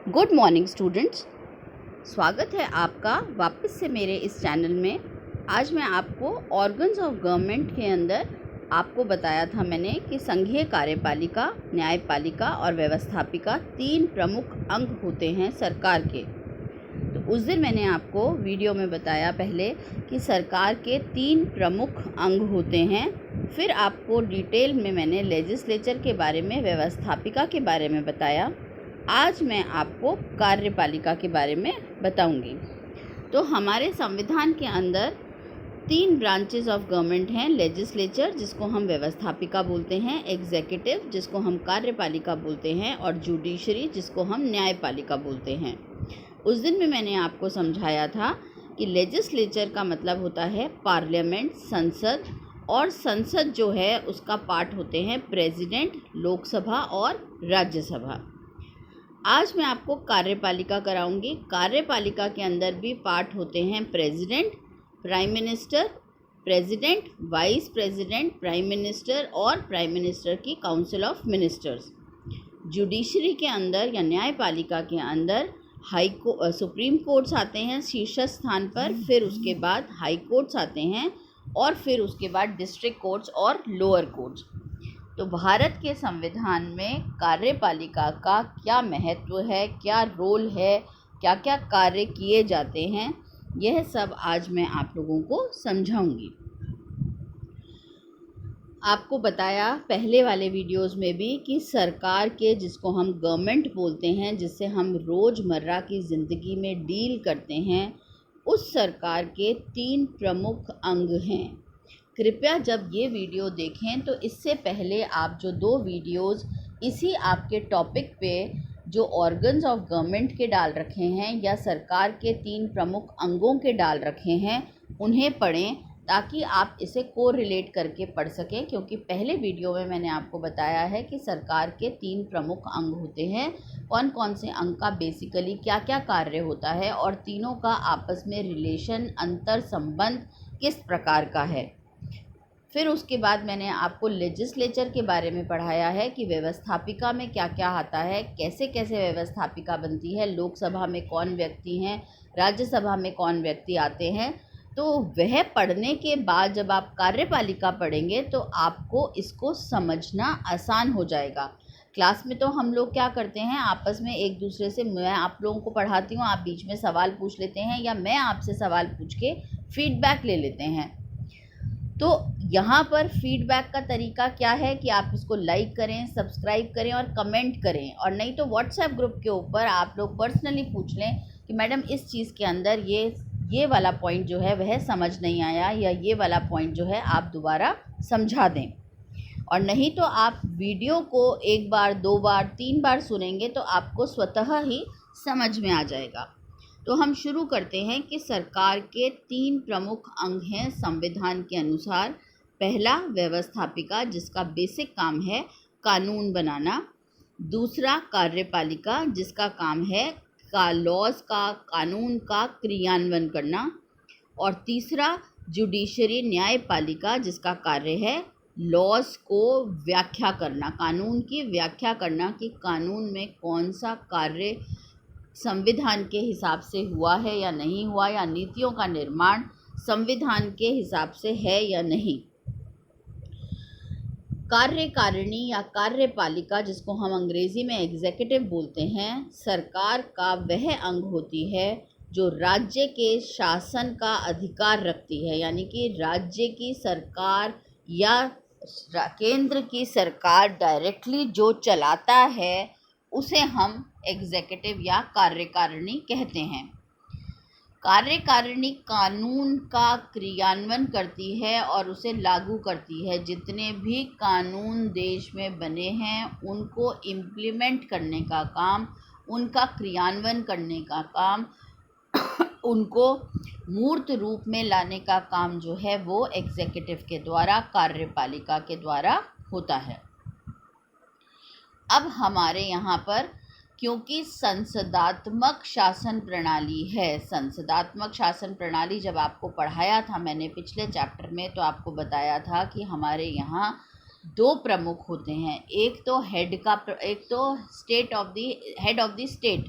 Good morning students. स्वागत है आपका वापस से मेरे इस चैनल में। आज मैं आपको ऑर्गन्स ऑफ गवर्नमेंट के अंदर आपको बताया था मैंने कि संघीय कार्यपालिका, न्यायपालिका और व्यवस्थापिका 3 प्रमुख अंग होते हैं सरकार के। तो उस दिन मैंने आपको वीडियो में बताया पहले कि सरकार के 3 प्रमुख अंग होते हैं। फिर आपको डिटेल में मैंने लेजिस्लेचर के बारे में, व्यवस्थापिका के बारे में बताया। आज मैं आपको कार्यपालिका के बारे में बताऊंगी। तो हमारे संविधान के अंदर 3 ब्रांचेस ऑफ गवर्नमेंट हैं। लेजिस्लेचर, जिसको हम व्यवस्थापिका बोलते हैं, एग्जीक्यूटिव, जिसको हम कार्यपालिका बोलते हैं, और जुडिशरी, जिसको हम न्यायपालिका बोलते हैं। उस दिन में मैंने आपको समझाया था कि लेजिस्लेचर का मतलब होता है पार्लियामेंट, संसद, और संसद जो है उसका पार्ट होते हैं प्रेसिडेंट, लोकसभा और राज्यसभा। आज मैं आपको कार्यपालिका कराऊंगी। कार्यपालिका के अंदर भी पार्ट होते हैं president, prime minister, president, vice president, prime minister और प्राइम मिनिस्टर की काउंसिल ऑफ मिनिस्टर्स। जुडिशरी के अंदर या न्यायपालिका के अंदर सुप्रीम कोर्ट्स आते हैं शीर्ष स्थान पर, फिर उसके बाद हाई कोर्ट्स आते हैं और फिर उसके बाद डिस्ट्रिक्ट कोर्ट्स और लोअर कोर्ट्स। तो भारत के संविधान में कार्यपालिका का क्या महत्व है, क्या रोल है, क्या क्या कार्य किए जाते हैं, यह सब आज मैं आप लोगों को समझाऊंगी। आपको बताया पहले वाले वीडियोस में भी कि सरकार के, जिसको हम गवर्नमेंट बोलते हैं, जिससे हम रोज़मर्रा की ज़िंदगी में डील करते हैं, उस सरकार के 3 प्रमुख अंग हैं। कृपया जब ये वीडियो देखें तो इससे पहले आप जो 2 वीडियोस इसी आपके टॉपिक पे जो ऑर्गन्स ऑफ गवर्नमेंट के डाल रखे हैं या सरकार के 3 प्रमुख अंगों के डाल रखे हैं, उन्हें पढ़ें ताकि आप इसे कोरिलेट करके पढ़ सकें। क्योंकि पहले वीडियो में मैंने आपको बताया है कि सरकार के 3 प्रमुख अंग होते हैं, कौन कौन से अंग का बेसिकली क्या क्या कार्य होता है और तीनों का आपस में रिलेशन, अंतर संबंध किस प्रकार का है। फिर उसके बाद मैंने आपको लेजिस्लेचर के बारे में पढ़ाया है कि व्यवस्थापिका में क्या क्या आता है, कैसे कैसे व्यवस्थापिका बनती है, लोकसभा में कौन व्यक्ति हैं, राज्यसभा में कौन व्यक्ति आते हैं। तो वह पढ़ने के बाद जब आप कार्यपालिका पढ़ेंगे तो आपको इसको समझना आसान हो जाएगा। क्लास में तो हम लोग क्या करते हैं, आपस में एक दूसरे से, मैं आप लोगों को पढ़ाती हूँ, आप बीच में सवाल पूछ लेते हैं या मैं आपसे सवाल पूछ के फीडबैक ले लेते हैं। तो यहाँ पर फीडबैक का तरीका क्या है कि आप इसको लाइक करें, सब्सक्राइब करें और कमेंट करें, और नहीं तो व्हाट्सएप ग्रुप के ऊपर आप लोग पर्सनली पूछ लें कि मैडम इस चीज़ के अंदर ये वाला पॉइंट जो है वह समझ नहीं आया, या ये वाला पॉइंट जो है आप दोबारा समझा दें। और नहीं तो आप वीडियो को 1 बार, 2 बार, 3 बार सुनेंगे तो आपको स्वतः ही समझ में आ जाएगा। तो हम शुरू करते हैं कि सरकार के 3 प्रमुख अंग हैं संविधान के अनुसार। पहला व्यवस्थापिका, जिसका बेसिक काम है कानून बनाना। दूसरा कार्यपालिका, जिसका काम है लॉज का, कानून का क्रियान्वयन करना। और तीसरा जुडिशरी, न्यायपालिका, जिसका कार्य है लॉज को व्याख्या करना, कानून की व्याख्या करना कि कानून में कौन सा कार्य संविधान के हिसाब से हुआ है या नहीं हुआ, या नीतियों का निर्माण संविधान के हिसाब से है या नहीं। कार्यकारिणी या कार्यपालिका, जिसको हम अंग्रेजी में एग्जीक्यूटिव बोलते हैं, सरकार का वह अंग होती है जो राज्य के शासन का अधिकार रखती है। यानी कि राज्य की सरकार या केंद्र की सरकार डायरेक्टली जो चलाता है उसे हम एग्जीक्यूटिव या कार्यकारिणी कहते हैं। कार्यकारिणी कानून का क्रियान्वयन करती है और उसे लागू करती है। जितने भी कानून देश में बने हैं उनको इम्प्लीमेंट करने का काम, उनका क्रियान्वयन करने का काम, उनको मूर्त रूप में लाने का काम जो है वो एग्जीक्यूटिव के द्वारा, कार्यपालिका के द्वारा होता है। अब हमारे यहाँ पर क्योंकि संसदात्मक शासन प्रणाली है, संसदात्मक शासन प्रणाली जब आपको पढ़ाया था मैंने पिछले चैप्टर में, तो आपको बताया था कि हमारे यहाँ 2 प्रमुख होते हैं। एक तो हेड ऑफ द स्टेट,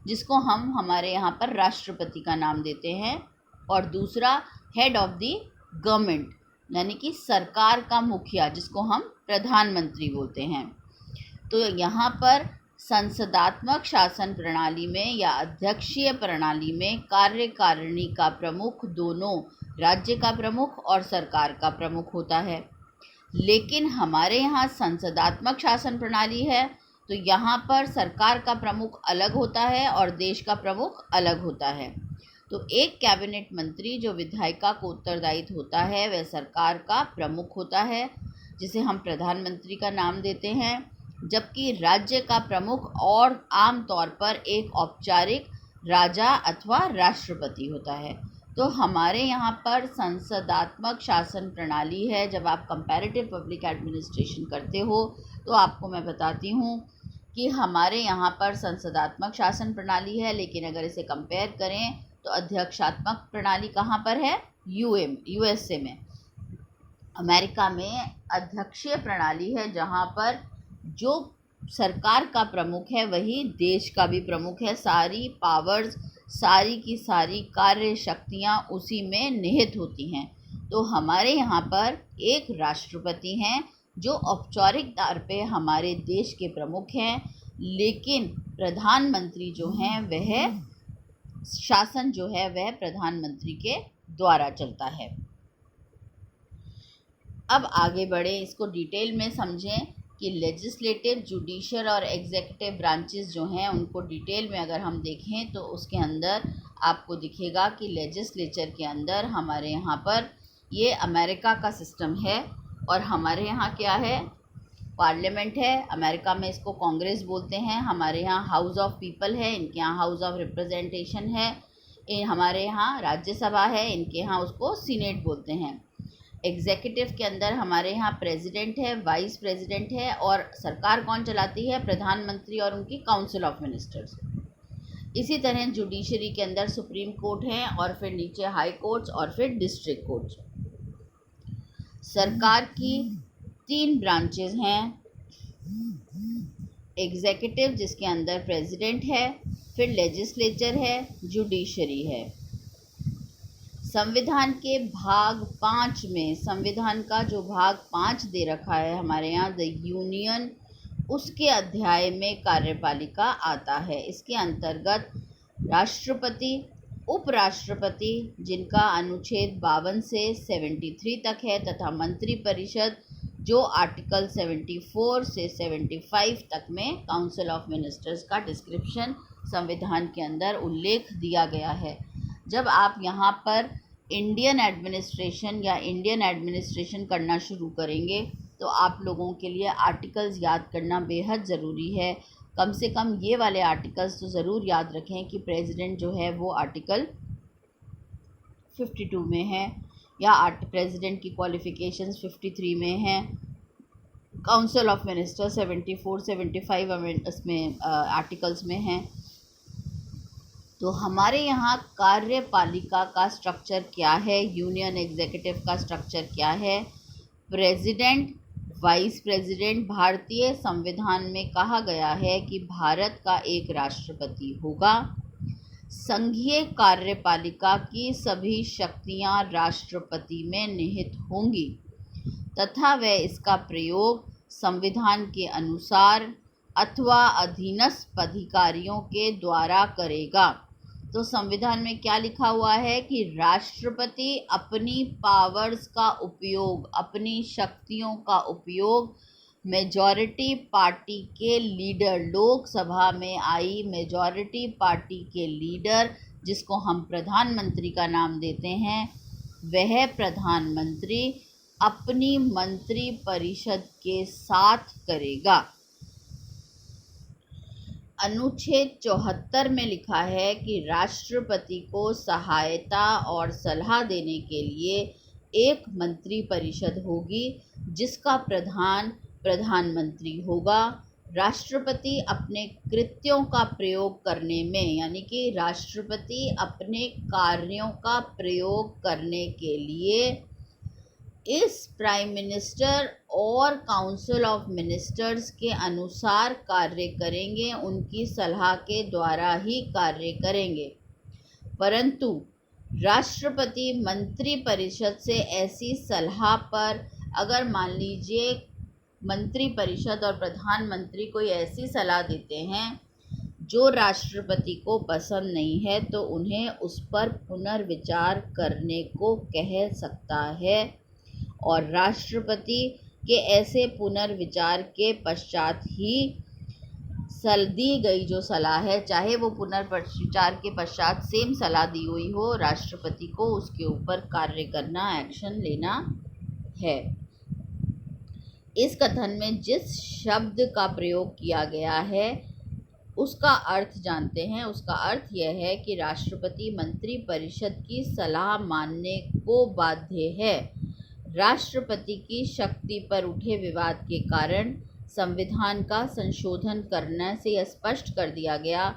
जिसको हम हमारे यहाँ पर राष्ट्रपति का नाम देते हैं, और दूसरा हेड ऑफ द गवर्नमेंट यानी कि सरकार का मुखिया, जिसको हम प्रधानमंत्री बोलते हैं। तो यहाँ पर संसदात्मक शासन प्रणाली में या अध्यक्षीय प्रणाली में कार्यकारिणी का प्रमुख दोनों राज्य का प्रमुख और सरकार का प्रमुख होता है। लेकिन हमारे यहाँ संसदात्मक शासन प्रणाली है, तो यहाँ पर सरकार का प्रमुख अलग होता है और देश का प्रमुख अलग होता है। तो एक कैबिनेट मंत्री जो विधायिका को उत्तरदायित्व होता है वह सरकार का प्रमुख होता है, जिसे हम प्रधानमंत्री का नाम देते हैं, जबकि राज्य का प्रमुख और आम तौर पर एक औपचारिक राजा अथवा राष्ट्रपति होता है। तो हमारे यहाँ पर संसदात्मक शासन प्रणाली है। जब आप कंपैरेटिव पब्लिक एडमिनिस्ट्रेशन करते हो तो आपको मैं बताती हूँ कि हमारे यहाँ पर संसदात्मक शासन प्रणाली है, लेकिन अगर इसे कंपेयर करें तो अध्यक्षात्मक प्रणाली कहाँ पर है? यूएसए में। अमेरिका में अध्यक्षीय प्रणाली है, जहाँ पर जो सरकार का प्रमुख है वही देश का भी प्रमुख है। सारी पावर्स, सारी की सारी कार्य शक्तियाँ उसी में निहित होती हैं। तो हमारे यहाँ पर एक राष्ट्रपति हैं जो औपचारिक तौर पे हमारे देश के प्रमुख हैं, लेकिन प्रधानमंत्री जो हैं वह शासन जो है वह प्रधानमंत्री के द्वारा चलता है। अब आगे बढ़े, इसको डिटेल में समझें कि लेजिस्लेटिव, जुडिशियल और एग्जीक्यूटिव ब्रांचेस जो हैं उनको डिटेल में अगर हम देखें तो उसके अंदर आपको दिखेगा कि लेजिस्लेचर के अंदर हमारे यहाँ पर ये अमेरिका का सिस्टम है, और हमारे यहाँ क्या है? पार्लियामेंट है। अमेरिका में इसको कांग्रेस बोलते हैं, हमारे यहाँ हाउस ऑफ पीपल है, इनके यहाँ हाउस ऑफ रिप्रेजेंटेशन है। हमारे यहाँ राज्यसभा है, इनके यहाँ उसको सीनेट बोलते हैं। एग्जीक्यूटिव के अंदर हमारे यहाँ प्रेसिडेंट है, वाइस प्रेसिडेंट है, और सरकार कौन चलाती है? प्रधानमंत्री और उनकी काउंसिल ऑफ मिनिस्टर्स। इसी तरह जुडिशरी के अंदर सुप्रीम कोर्ट है, और फिर नीचे हाई कोर्ट्स और फिर डिस्ट्रिक्ट कोर्ट्स। सरकार की 3 ब्रांचेस हैं। एग्जीक्यूटिव जिसके अंदर प्रेसिडेंट है, फिर लेजिस्लेचर है, जुडिशरी है। संविधान के भाग 5 में, संविधान का जो भाग 5 दे रखा है हमारे यहाँ द यूनियन, उसके अध्याय में कार्यपालिका आता है। इसके अंतर्गत राष्ट्रपति, उपराष्ट्रपति जिनका अनुच्छेद 52 से 73 तक है, तथा मंत्रिपरिषद जो आर्टिकल 74 से 75 तक में काउंसिल ऑफ मिनिस्टर्स का डिस्क्रिप्शन संविधान के अंदर उल्लेख दिया गया है। जब आप यहाँ पर इंडियन एडमिनिस्ट्रेशन करना शुरू करेंगे तो आप लोगों के लिए आर्टिकल्स याद करना बेहद ज़रूरी है। कम से कम ये वाले आर्टिकल्स तो ज़रूर याद रखें कि प्रेसिडेंट जो है वो आर्टिकल 52 में है, या प्रेसिडेंट की क्वालिफ़िकेशंस 53 में हैं, काउंसिल ऑफ मिनिस्टर 74, 75 इसमें आर्टिकल्स में हैं। तो हमारे यहाँ कार्यपालिका का स्ट्रक्चर क्या है, यूनियन एग्जीक्यूटिव का स्ट्रक्चर क्या है? President, vice president. भारतीय संविधान में कहा गया है कि भारत का एक राष्ट्रपति होगा। संघीय कार्यपालिका की सभी शक्तियां राष्ट्रपति में निहित होंगी, तथा वह इसका प्रयोग संविधान के अनुसार अथवा अधीनस्थ अधिकारियों के द्वारा करेगा। तो संविधान में क्या लिखा हुआ है कि राष्ट्रपति अपनी पावर्स का उपयोग, अपनी शक्तियों का उपयोग मेजॉरिटी पार्टी के लीडर, लोकसभा में आई मेजॉरिटी पार्टी के लीडर जिसको हम प्रधानमंत्री का नाम देते हैं, वह प्रधानमंत्री अपनी मंत्री परिषद के साथ करेगा। अनुच्छेद 74 में लिखा है कि राष्ट्रपति को सहायता और सलाह देने के लिए एक मंत्री परिषद होगी जिसका प्रधान प्रधानमंत्री होगा। राष्ट्रपति अपने कृत्यों का प्रयोग करने में, यानी कि राष्ट्रपति अपने कार्यों का प्रयोग करने के लिए इस प्राइम मिनिस्टर और काउंसिल ऑफ मिनिस्टर्स के अनुसार कार्य करेंगे, उनकी सलाह के द्वारा ही कार्य करेंगे। परंतु राष्ट्रपति मंत्रिपरिषद से ऐसी सलाह पर अगर मान लीजिए मंत्रिपरिषद और प्रधानमंत्री कोई ऐसी सलाह देते हैं जो राष्ट्रपति को पसंद नहीं है, तो उन्हें उस पर पुनर्विचार करने को कह सकता है, और राष्ट्रपति के ऐसे पुनर्विचार के पश्चात ही दी गई जो सलाह है, चाहे वो पुनर्विचार के पश्चात सेम सलाह दी हुई हो, राष्ट्रपति को उसके ऊपर कार्य करना, एक्शन लेना है। इस कथन में जिस शब्द का प्रयोग किया गया है उसका अर्थ जानते हैं। उसका अर्थ यह है कि राष्ट्रपति मंत्रिपरिषद की सलाह मानने को बाध्य है। राष्ट्रपति की शक्ति पर उठे विवाद के कारण संविधान का संशोधन करने से यह स्पष्ट कर दिया गया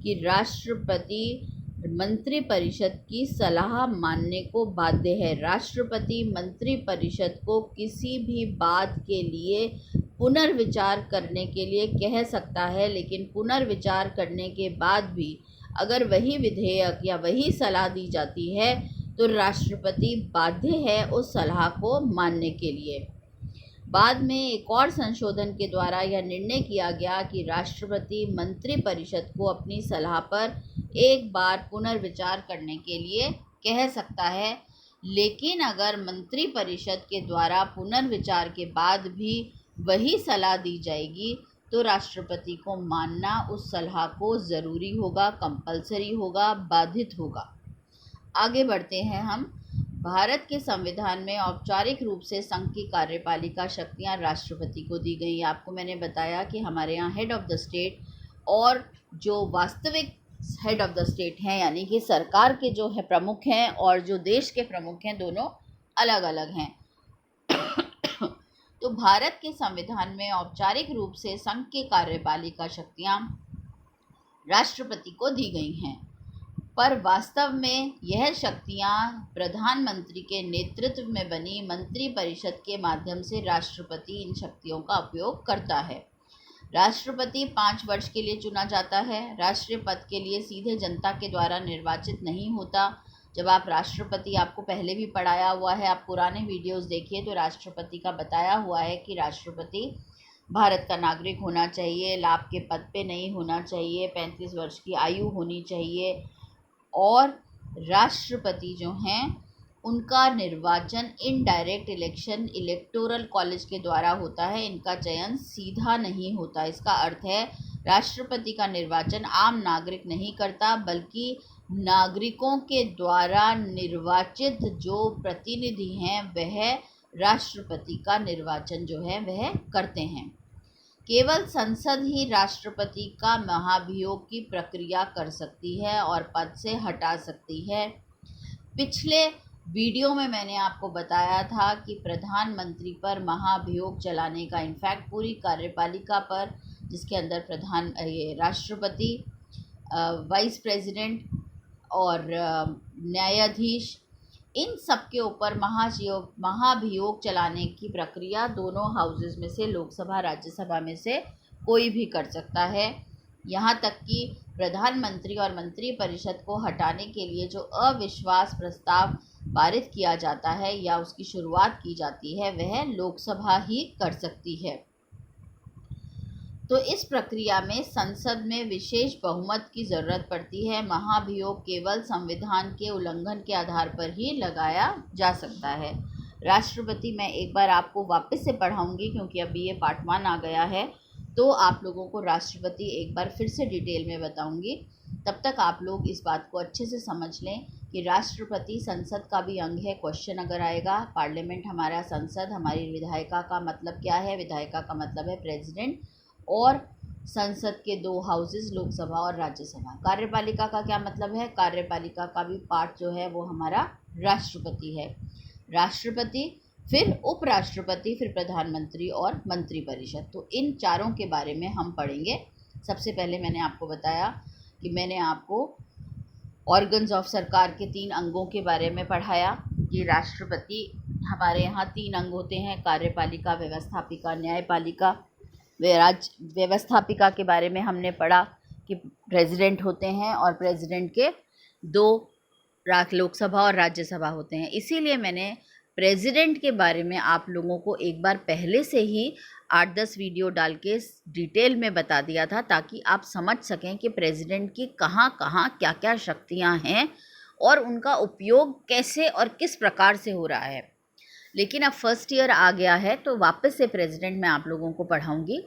कि राष्ट्रपति मंत्रिपरिषद की सलाह मानने को बाध्य है। राष्ट्रपति मंत्रिपरिषद को किसी भी बात के लिए पुनर्विचार करने के लिए कह सकता है, लेकिन पुनर्विचार करने के बाद भी अगर वही विधेयक या वही सलाह दी जाती है तो राष्ट्रपति बाध्य है उस सलाह को मानने के लिए। बाद में एक और संशोधन के द्वारा यह निर्णय किया गया कि राष्ट्रपति मंत्रिपरिषद को अपनी सलाह पर एक बार पुनर्विचार करने के लिए कह सकता है, लेकिन अगर मंत्रिपरिषद के द्वारा पुनर्विचार के बाद भी वही सलाह दी जाएगी तो राष्ट्रपति को मानना उस सलाह को ज़रूरी होगा, कंपलसरी होगा, बाधित होगा। आगे बढ़ते हैं हम। भारत के संविधान में औपचारिक रूप से संघ की कार्यपालिका शक्तियां राष्ट्रपति को दी गई। आपको मैंने बताया कि हमारे यहाँ हेड ऑफ द स्टेट और जो वास्तविक हेड ऑफ द स्टेट हैं, यानी कि सरकार के जो है प्रमुख हैं और जो देश के प्रमुख हैं, दोनों अलग अलग हैं। तो भारत के संविधान में औपचारिक रूप से संघ की कार्यपालिका शक्तियां राष्ट्रपति को दी गई हैं, पर वास्तव में यह शक्तियां प्रधानमंत्री के नेतृत्व में बनी मंत्रिपरिषद के माध्यम से राष्ट्रपति इन शक्तियों का उपयोग करता है। राष्ट्रपति 5 वर्ष के लिए चुना जाता है। राष्ट्रीय पद के लिए सीधे जनता के द्वारा निर्वाचित नहीं होता। जब आप राष्ट्रपति, आपको पहले भी पढ़ाया हुआ है, आप पुराने वीडियोस देखिए तो राष्ट्रपति का बताया हुआ है कि राष्ट्रपति भारत का नागरिक होना चाहिए, लाभ के पद पे नहीं होना चाहिए, 35 वर्ष की आयु होनी चाहिए, और राष्ट्रपति जो हैं उनका निर्वाचन इनडायरेक्ट इलेक्शन इलेक्टोरल कॉलेज के द्वारा होता है। इनका चयन सीधा नहीं होता। इसका अर्थ है राष्ट्रपति का निर्वाचन आम नागरिक नहीं करता, बल्कि नागरिकों के द्वारा निर्वाचित जो प्रतिनिधि हैं वह राष्ट्रपति का निर्वाचन जो है वह करते हैं। केवल संसद ही राष्ट्रपति का महाभियोग की प्रक्रिया कर सकती है और पद से हटा सकती है। पिछले वीडियो में मैंने आपको बताया था कि प्रधानमंत्री पर महाभियोग चलाने का, इनफैक्ट पूरी कार्यपालिका पर, जिसके अंदर राष्ट्रपति, वाइस प्रेसिडेंट और न्यायाधीश, इन सब के ऊपर महाभियोग चलाने की प्रक्रिया दोनों हाउसेस में से, लोकसभा राज्यसभा में से कोई भी कर सकता है। यहाँ तक कि प्रधानमंत्री और मंत्रिपरिषद को हटाने के लिए जो अविश्वास प्रस्ताव पारित किया जाता है या उसकी शुरुआत की जाती है वह लोकसभा ही कर सकती है। तो इस प्रक्रिया में संसद में विशेष बहुमत की ज़रूरत पड़ती है। महाभियोग केवल संविधान के उल्लंघन के आधार पर ही लगाया जा सकता है। राष्ट्रपति मैं एक बार आपको वापस से पढ़ाऊंगी क्योंकि अभी ये पार्ट 1 आ गया है, तो आप लोगों को राष्ट्रपति एक बार फिर से डिटेल में बताऊंगी। तब तक आप लोग इस बात को अच्छे से समझ लें कि राष्ट्रपति संसद का भी अंग है। क्वेश्चन अगर आएगा, पार्लियामेंट हमारा संसद, हमारी विधायिका का मतलब क्या है? विधायिका का मतलब है प्रेसिडेंट, और संसद के 2 हाउसेस, लोकसभा और राज्यसभा। कार्यपालिका का क्या मतलब है? कार्यपालिका का भी पार्ट जो है वो हमारा राष्ट्रपति है। राष्ट्रपति, फिर उपराष्ट्रपति, फिर प्रधानमंत्री और मंत्रिपरिषद। तो इन चारों के बारे में हम पढ़ेंगे। सबसे पहले मैंने आपको बताया कि मैंने आपको ऑर्गन्स ऑफ सरकार के 3 अंगों के बारे में पढ़ाया कि राष्ट्रपति हमारे यहाँ 3 अंग होते हैं, कार्यपालिका, व्यवस्थापिका, न्यायपालिका। व्यवस्थापिका के बारे में हमने पढ़ा कि प्रेसिडेंट होते हैं और प्रेसिडेंट के 2 लोकसभा और राज्यसभा होते हैं। इसीलिए मैंने प्रेसिडेंट के बारे में आप लोगों को एक बार पहले से ही 8-10 वीडियो डाल के डिटेल में बता दिया था, ताकि आप समझ सकें कि प्रेसिडेंट की कहाँ कहाँ क्या क्या शक्तियाँ हैं और उनका उपयोग कैसे और किस प्रकार से हो रहा है। लेकिन अब फर्स्ट ईयर आ गया है तो वापस से प्रेसिडेंट मैं आप लोगों को पढ़ाऊँगी।